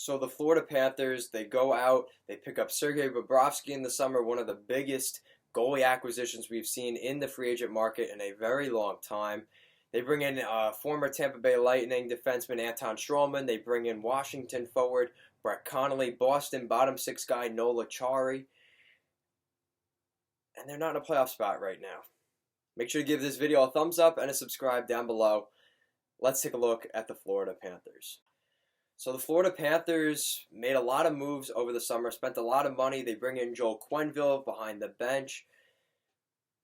So the Florida Panthers, they go out, they pick up Sergei Bobrovsky in the summer, one of the biggest goalie acquisitions we've seen in the free agent market in a very long time. They bring in former Tampa Bay Lightning defenseman Anton Strawman. They bring in Washington forward Brett Connolly, Boston bottom six guy Nola Chari, and they're not in a playoff spot right now. Make sure to give this video a thumbs up and a subscribe down below. Let's take a look at the Florida Panthers. So the Florida Panthers made a lot of moves over the summer, spent a lot of money. They bring in Joel Quenneville behind the bench,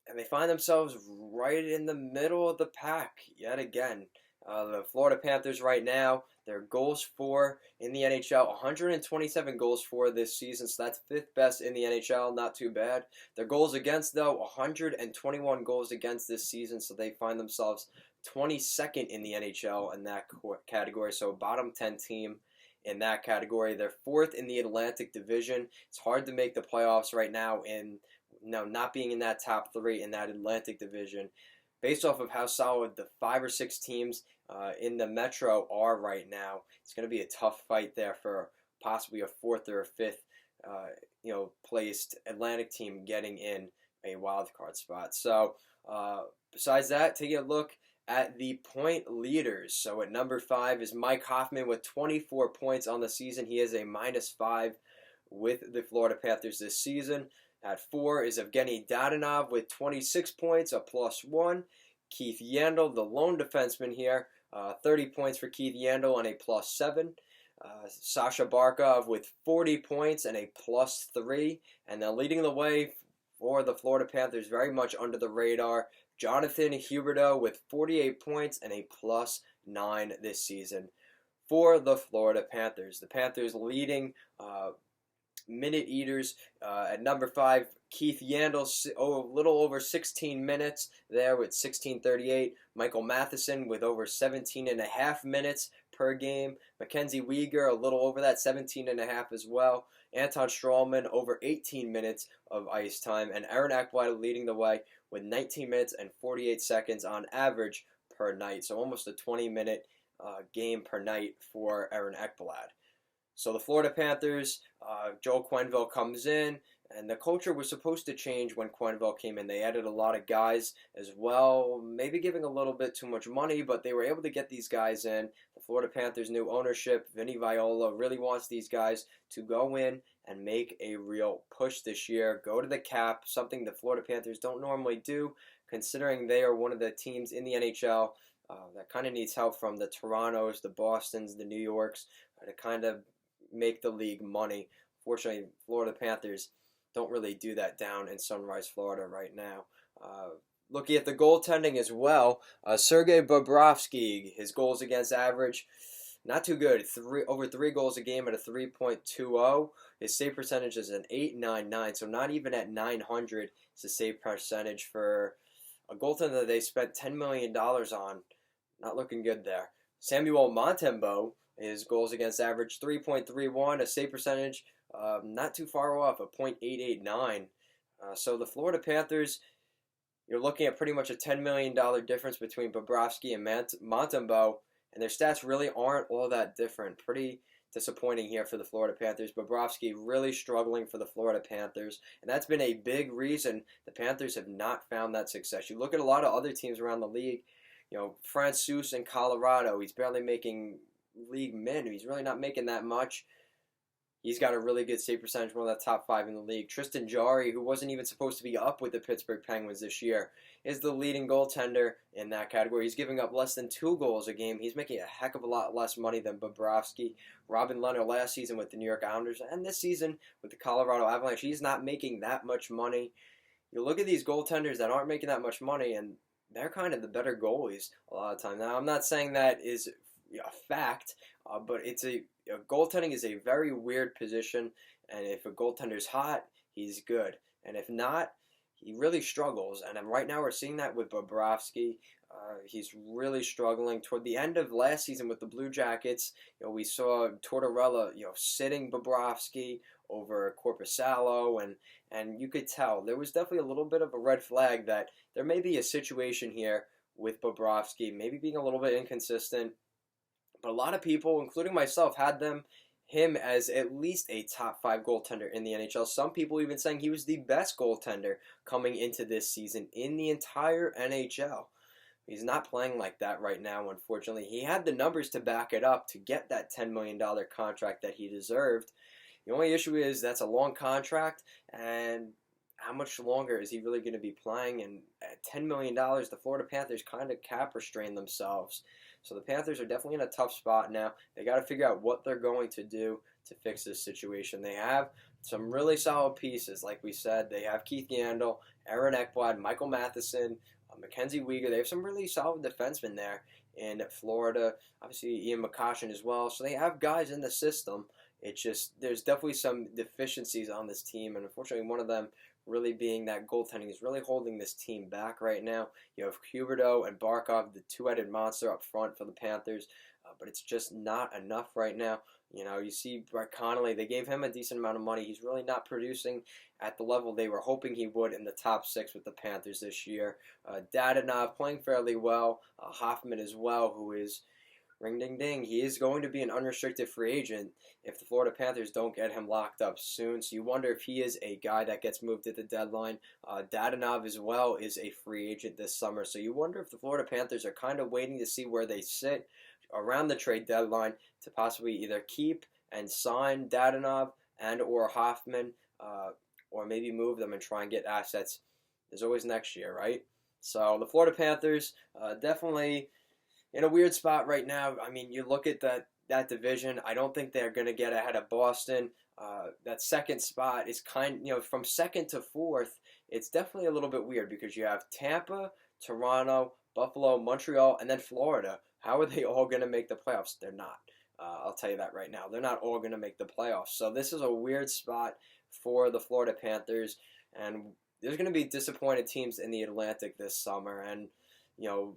and they find themselves right in the middle of the pack yet again. The Florida Panthers right now, their goals for in the NHL, 127 goals for this season, so that's fifth best in the NHL, not too bad. Their goals against, though, 121 goals against this season, so they find themselves 22nd in the NHL in that category, so bottom 10 team in that category. They're fourth in the Atlantic Division. It's hard to make the playoffs right now not being in that top three in that Atlantic Division. Based off of how solid the 5 or 6 teams in the Metro are right now, it's going to be a tough fight there for possibly a fourth or a fifth, placed Atlantic team getting in a wild card spot. So, besides that, taking a look at the point leaders. So at number 5 is Mike Hoffman with 24 points on the season. He is a -5 with the Florida Panthers this season. At 4 is Evgeny Dadonov with 26 points, a +1. Keith Yandle, the lone defenseman here, 30 points for Keith Yandle and a +7. Sasha Barkov with 40 points and a +3. And then leading the way for the Florida Panthers, very much under the radar, Jonathan Huberdeau with 48 points and a +9 this season for the Florida Panthers. The Panthers leading minute eaters at number 5, Keith Yandle, a little over 16 minutes there with 16:38. Michael Matheson with over 17.5 minutes per game. Mackenzie Weegar a little over that, 17.5 as well. Anton Strawman over 18 minutes of ice time, and Aaron Ekblad leading the way with 19 minutes and 48 seconds on average per night. So almost a 20-minute game per night for Aaron Ekblad. So the Florida Panthers, Joel Quenneville comes in, and the culture was supposed to change when Quenneville came in. They added a lot of guys as well, maybe giving a little bit too much money, but they were able to get these guys in. The Florida Panthers' new ownership, Vinny Viola, really wants these guys to go in and make a real push this year, go to the cap, something the Florida Panthers don't normally do, considering they are one of the teams in the NHL that kind of needs help from the Torontos, the Bostons, the New Yorks, to kind of make the league money. Fortunately, Florida Panthers don't really do that down in Sunrise, Florida right now. Looking at the goaltending as well, Sergei Bobrovsky, his goals against average, not too good. Over 3 goals a game at a 3.20. His save percentage is an 8.99, so not even at 900 is the save percentage for a goaltender that they spent $10 million on. Not looking good there. Samuel Montembeault, his goals against average 3.31, a save percentage not too far off, a .889. So the Florida Panthers, you're looking at pretty much a $10 million difference between Bobrovsky and Montembeault, and their stats really aren't all that different. Pretty disappointing here for the Florida Panthers. Bobrovsky really struggling for the Florida Panthers, and that's been a big reason the Panthers have not found that success. You look at a lot of other teams around the league, Francouz in Colorado, he's barely making league min. He's really not making that much. He's got a really good save percentage, one of the top 5 in the league. Tristan Jarry, who wasn't even supposed to be up with the Pittsburgh Penguins this year, is the leading goaltender in that category. He's giving up less than 2 goals a game. He's making a heck of a lot less money than Bobrovsky. Robin Leonard last season with the New York Islanders, and this season with the Colorado Avalanche, he's not making that much money. You look at these goaltenders that aren't making that much money, and they're kind of the better goalies a lot of the time. Now, I'm not saying that is a fact, but goaltending is a very weird position, and if a goaltender's hot, he's good, and if not, he really struggles. And right now we're seeing that with Bobrovsky. He's really struggling. Toward the end of last season with the Blue Jackets, we saw Tortorella, sitting Bobrovsky over Korpisalo, and you could tell there was definitely a little bit of a red flag that there may be a situation here with Bobrovsky, maybe being a little bit inconsistent. But a lot of people, including myself, had them him as at least a top 5 goaltender in the NHL. Some people even saying he was the best goaltender coming into this season in the entire NHL. He's not playing like that right now, unfortunately. He had the numbers to back it up to get that $10 million contract that he deserved. The only issue is that's a long contract, and how much longer is he really going to be playing? And at $10 million, the Florida Panthers kind of cap restrain themselves. So the Panthers are definitely in a tough spot now. They got to figure out what they're going to do to fix this situation. They have some really solid pieces, like we said. They have Keith Yandel, Aaron Ekblad, Michael Matheson, Mackenzie Weegar. They have some really solid defensemen there in Florida. Obviously, Ian McCoshen as well. So they have guys in the system. It's just there's definitely some deficiencies on this team, and unfortunately, one of them really being that goaltending is really holding this team back right now. You have Huberdeau and Barkov, the two-headed monster up front for the Panthers, but it's just not enough right now. You know, you see Brett Connolly, they gave him a decent amount of money. He's really not producing at the level they were hoping he would in the top 6 with the Panthers this year. Dadonov playing fairly well. Hoffman as well, who is ring ding ding. He is going to be an unrestricted free agent if the Florida Panthers don't get him locked up soon. So you wonder if he is a guy that gets moved at the deadline. Dadonov as well is a free agent this summer. So you wonder if the Florida Panthers are kind of waiting to see where they sit around the trade deadline to possibly either keep and sign Dadonov and or Hoffman, or maybe move them and try and get assets. There's always next year, right? So the Florida Panthers definitely in a weird spot right now. I mean, you look at that division. I don't think they're going to get ahead of Boston. That second spot is from second to fourth, it's definitely a little bit weird because you have Tampa, Toronto, Buffalo, Montreal, and then Florida. How are they all going to make the playoffs? They're not. I'll tell you that right now. They're not all going to make the playoffs. So this is a weird spot for the Florida Panthers, and there's going to be disappointed teams in the Atlantic this summer. And, you know,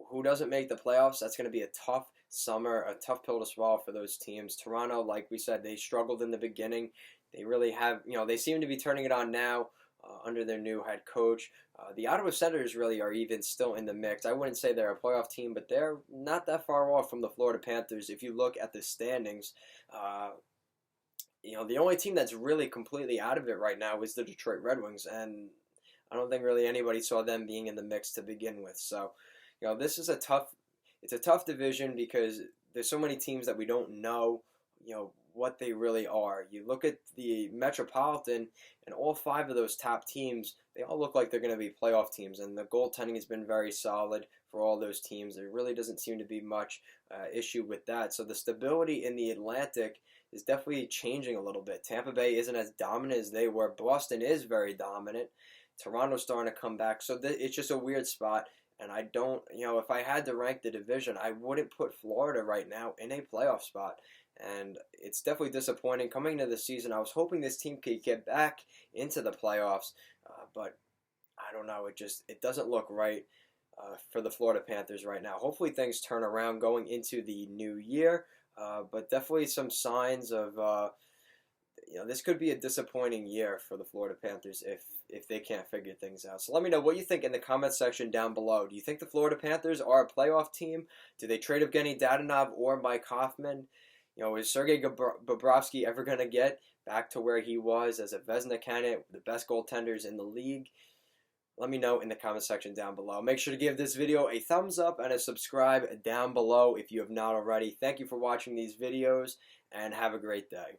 who doesn't make the playoffs? That's going to be a tough summer, a tough pill to swallow for those teams. Toronto, like we said, they struggled in the beginning. They really have, they seem to be turning it on now under their new head coach. The Ottawa Senators really are even still in the mix. I wouldn't say they're a playoff team, but they're not that far off from the Florida Panthers. If you look at the standings, the only team that's really completely out of it right now is the Detroit Red Wings, and I don't think really anybody saw them being in the mix to begin with. So, this is a tough division because there's so many teams that we don't know, what they really are. You look at the Metropolitan, and all 5 of those top teams, they all look like they're going to be playoff teams, and the goaltending has been very solid for all those teams. There really doesn't seem to be much issue with that. So the stability in the Atlantic is definitely changing a little bit. Tampa Bay isn't as dominant as they were. Boston is very dominant. Toronto's starting to come back. So it's just a weird spot. And I don't, if I had to rank the division, I wouldn't put Florida right now in a playoff spot. And it's definitely disappointing. Coming into the season, I was hoping this team could get back into the playoffs. But I don't know. It doesn't look right for the Florida Panthers right now. Hopefully things turn around going into the new year. But definitely some signs of, this could be a disappointing year for the Florida Panthers if they can't figure things out. So let me know what you think in the comment section down below. Do you think the Florida Panthers are a playoff team? Do they trade Evgeny Dadonov or Mike Hoffman? Is Sergei Bobrovsky ever going to get back to where he was as a Vezina candidate, the best goaltenders in the league? Let me know in the comment section down below. Make sure to give this video a thumbs up and a subscribe down below if you have not already. Thank you for watching these videos, and have a great day.